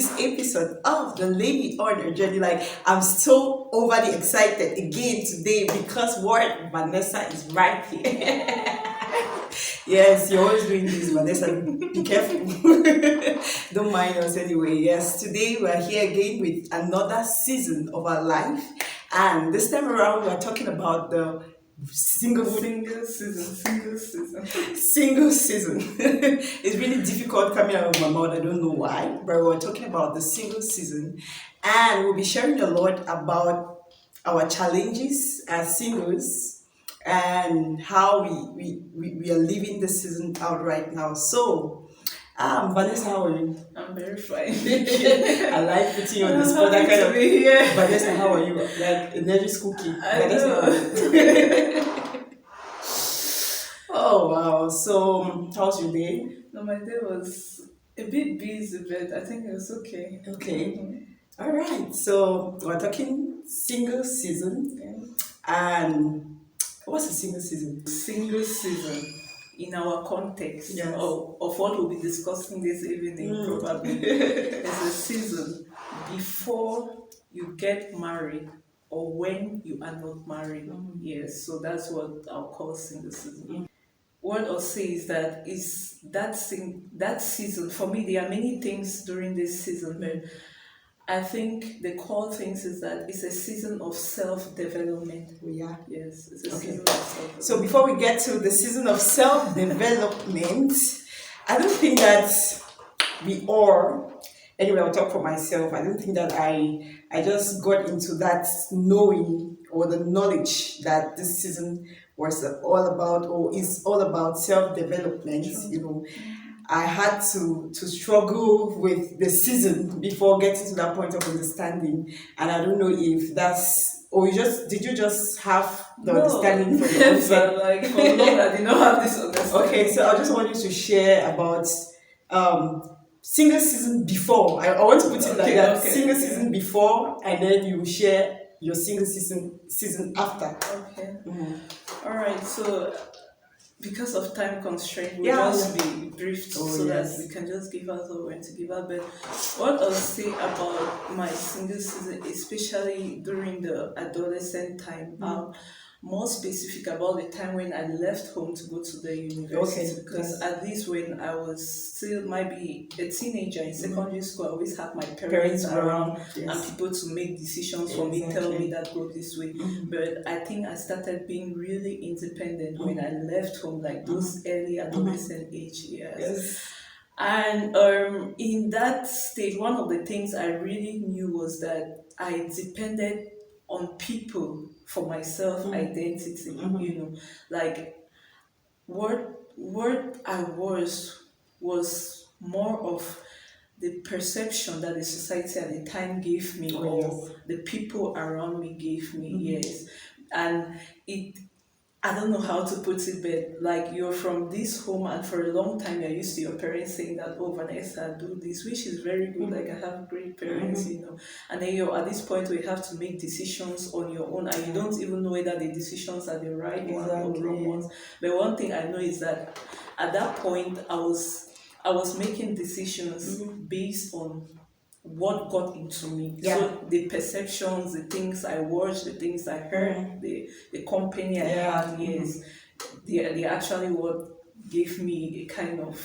this episode of the Lady on Her Journey. Like, I'm so overly excited again today because what Vanessa is right here. Yes, you're always doing this, Vanessa. Be careful. Don't mind us anyway. Yes, today we are here again with another season of our life, and this time around we are talking about the single season. It's really difficult coming out of my mouth. I don't know why, but we're talking about the single season, and we'll be sharing a lot about our challenges as singles and how we are living the season out right now. So, Vanessa, how are you? I'm very fine. I like putting you on the spot. That kind of Vanessa, how are you? Like energy cookie. Vanessa, how are you? Oh wow! So, how's your day? No, my day was a bit busy, but I think it was okay. Okay. All right. So we're talking single season, and what's a single season? Single season, in our context, Yes. of what we'll be discussing this evening, probably, is a season before you get married or when you are not married. Yes, so that's what I'll call single season. What I'll say is that season, for me, there are many things during this season, but I think the core things is that it's a season of self-development. Yeah. Yes, it's a season of self-development. So before we get to the season of self-development, I don't think that we are, anyway, I'll talk for myself. I don't think that I just got into that knowing or the knowledge that this season was all about or is all about self-development. You know, I had to struggle with the season before getting to that point of understanding, and I don't know if that's or did you just have the understanding for your own self? Like for long I did not have this understanding. Okay, so I just want you to share about single season before. I want to put it like that: single season before, and then you share your single season after. Okay. All right. So, because of time constraint, we'll just be briefed that we can just give out what we want to give out. But what I'll say about my single season, especially during the adolescent time, more specific about the time when I left home to go to the university. Because at least when I was still might be a teenager in secondary school, I always had my parents around and people to make decisions for me, tell me that go this way. But I think I started being really independent when I left home, like those early adolescent age years. And in that stage, one of the things I really knew was that I depended on people for my self-identity, you know, like what I was more of the perception that the society at the time gave me the people around me gave me, and I don't know how to put it, but like you're from this home and for a long time you're used to your parents saying that, oh, Vanessa, do this, which is very good, like I have great parents, you know, and then you're at this point where you have to make decisions on your own and you don't even know whether the decisions are the right ones or the wrong ones. But one thing I know is that at that point I was making decisions based on what got into me. So the perceptions, the things I watched, the things I heard, the company I had, they actually what gave me a kind of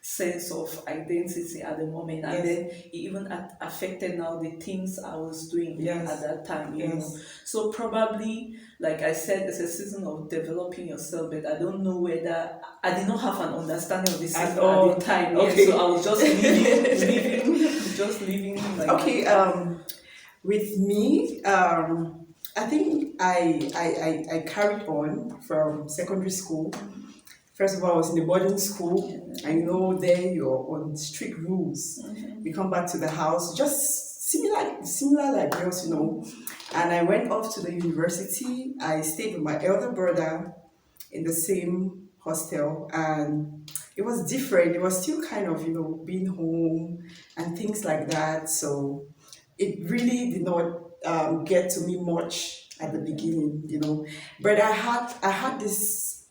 sense of identity at the moment, and then it even affected now the things I was doing at that time, you know. So probably, like I said, it's a season of developing yourself, but I don't know whether I did not have an understanding of this season at the time. So I was just living like with me, I think I carried on from secondary school. First of all, I was in a boarding school. I know there you're on strict rules. You come back to the house, just similar like girls, you know. And I went off to the university. I stayed with my elder brother in the same hostel, and it was different. It was still kind of, you know, being home and things like that. So it really did not get to me much at the beginning, you know. But I had this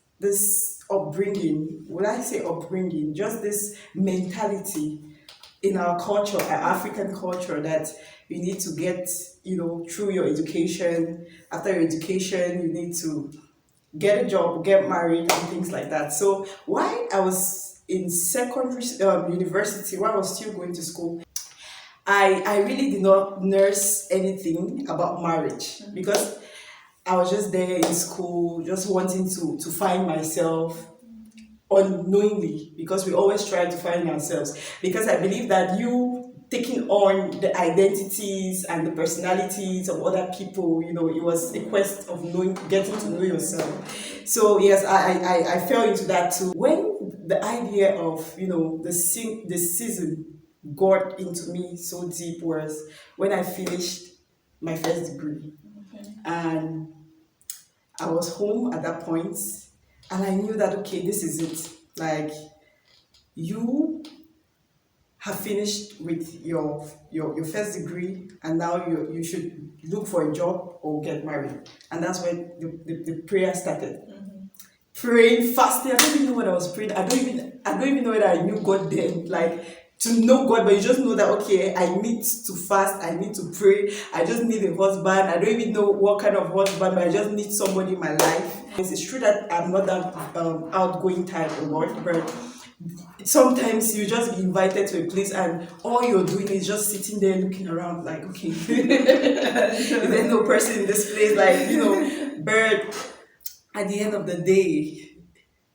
upbringing. Would I say upbringing? Just this mentality in our culture, our African culture, that you need to get, through your education. After your education, you need to get a job, get married, and things like that. So while I was in secondary university, while I was still going to school, I really did not nurse anything about marriage because I was just there in school, just wanting to find myself unknowingly, because we always try to find ourselves. Because I believe that you taking on the identities and the personalities of other people, it was a quest of getting to know yourself. So yes, I fell into that too. When the idea of the season got into me so deep was when I finished my first degree, and I was home at that point, and I knew that okay, this is it. Like, you have finished with your first degree, and now you should look for a job or get married. And that's when the prayer started. Praying, fasting. I don't even know what I was praying. I don't even know whether I knew God then. Like, to know God, but you just know that okay, I need to fast, I need to pray, I just need a husband. I don't even know what kind of husband, but I just need somebody in my life. It's true that I'm not that outgoing type a lot, but sometimes you just be invited to a place and all you're doing is just sitting there looking around like, okay, is there no person in this place? Like, but at the end of the day,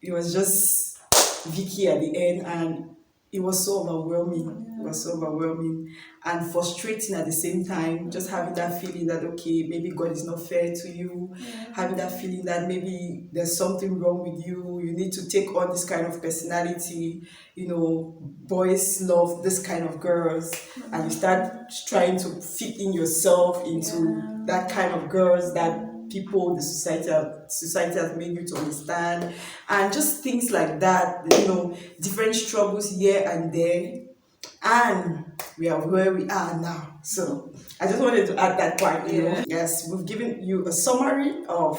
it was just Vicky at the end, and it was so overwhelming. It was so overwhelming and frustrating at the same time. Just having that feeling that okay, maybe God is not fair to you. Having that feeling that maybe there's something wrong with you. You need to take on this kind of personality. Boys love this kind of girls, and you start trying to fit in yourself into that kind of girls that people, the society has made you to understand, and just things like that, different struggles here and there, and we are where we are now. So I just wanted to add that part. Yes, we've given you a summary of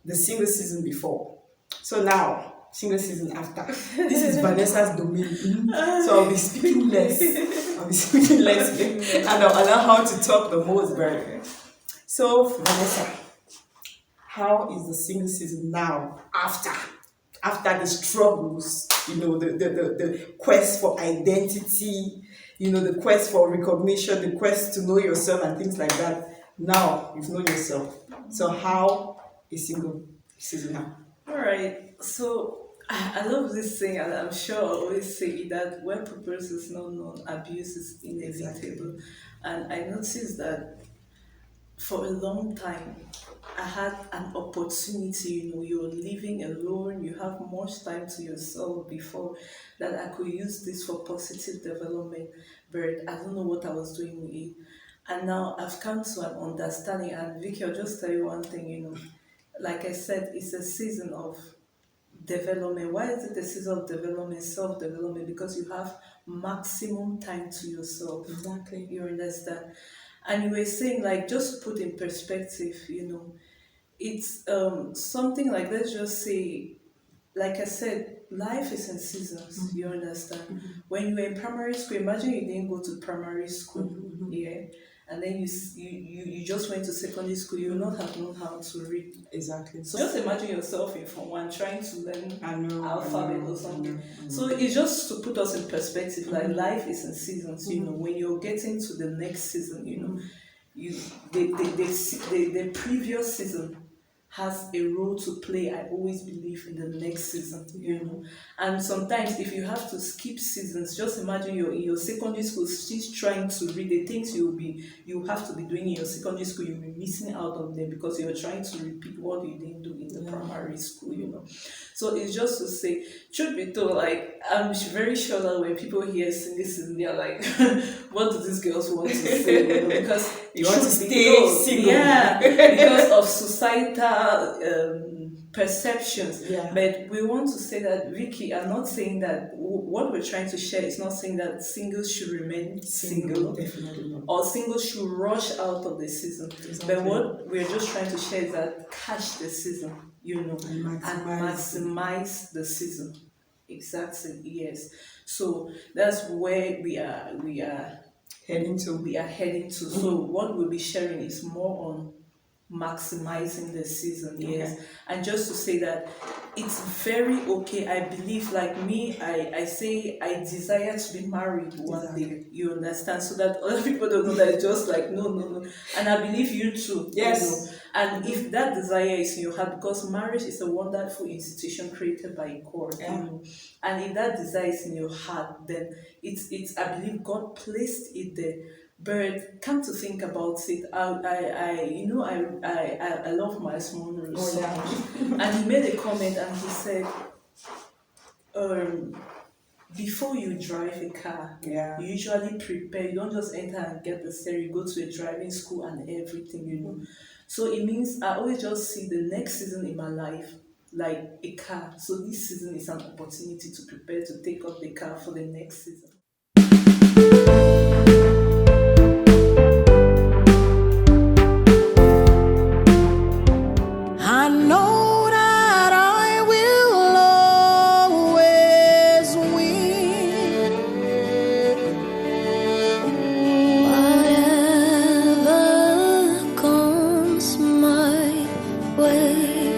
the single season before, so now single season after. This is Vanessa's domain. So I'll be speaking less, and I'll allow her to talk the most. Very. So Vanessa, how is the single season now after the struggles, the quest for identity, the quest for recognition, the quest to know yourself and things like that? Now you've known yourself. So how is single season now? All right. So I love this thing, and I'm sure I always say it, that where purpose is not known, abuse is inevitable. Exactly. And I noticed that for a long time, I had an opportunity, you're living alone, you have much time to yourself before, that I could use this for positive development, but I don't know what I was doing with it. And now I've come to an understanding, and Vicky, I'll just tell you one thing, like I said, it's a season of development. Why is it a season of development, self-development? Because you have maximum time to yourself. Exactly. You understand? And you were saying, like, just to put in perspective, it's something like, let's just say, like I said, life is in seasons. You understand? When you were in primary school, imagine you didn't go to primary school, and then you just went to secondary school, you will not have known how to read. Exactly. So just imagine yourself in Form 1 trying to learn alphabet or something. I know. So it's just to put us in perspective, like life is in seasons. When you're getting to the next season, the previous season has a role to play, I always believe, in the next season, And sometimes if you have to skip seasons, just imagine you're in your secondary school still trying to read the things you have to be doing in your secondary school, you'll be missing out on them because you're trying to repeat what you didn't do in the primary school, So it's just to say, truth be told, like, I'm very sure that when people hear single season, they're like, what do these girls want to say? Because you want to stay single. Yeah, because of societal perceptions. But we want to say that, Vicky, I'm not saying that what we're trying to share is not saying that singles should remain single, definitely not, or singles should rush out of the season. Exactly. But what we're just trying to share is that catch the season, and maximize the season. Exactly, yes. So that's where Heading to. we are heading to. So what we'll be sharing is more on maximizing the season, yes. Okay. And just to say that it's very okay. I believe, like me, I say I desire to be married one day. Exactly. You understand? So that other people don't know that it's just like no, no, no. And I believe you too. Yes. You know. And if that desire is in your heart, because marriage is a wonderful institution created by God, Yeah. you know. And if that desire is in your heart, then it's I believe God placed it there. But come to think about it, I love my small Oh so yeah. much. And he made a comment and he said, um, before you drive a car, Yeah. you usually prepare. You don't just enter and get the steering. You go to a driving school and everything, you know. So it means I always just see the next season in my life like a car. So this season is an opportunity to prepare to take up the car for the next season. I know that I will always win. Whatever comes my way.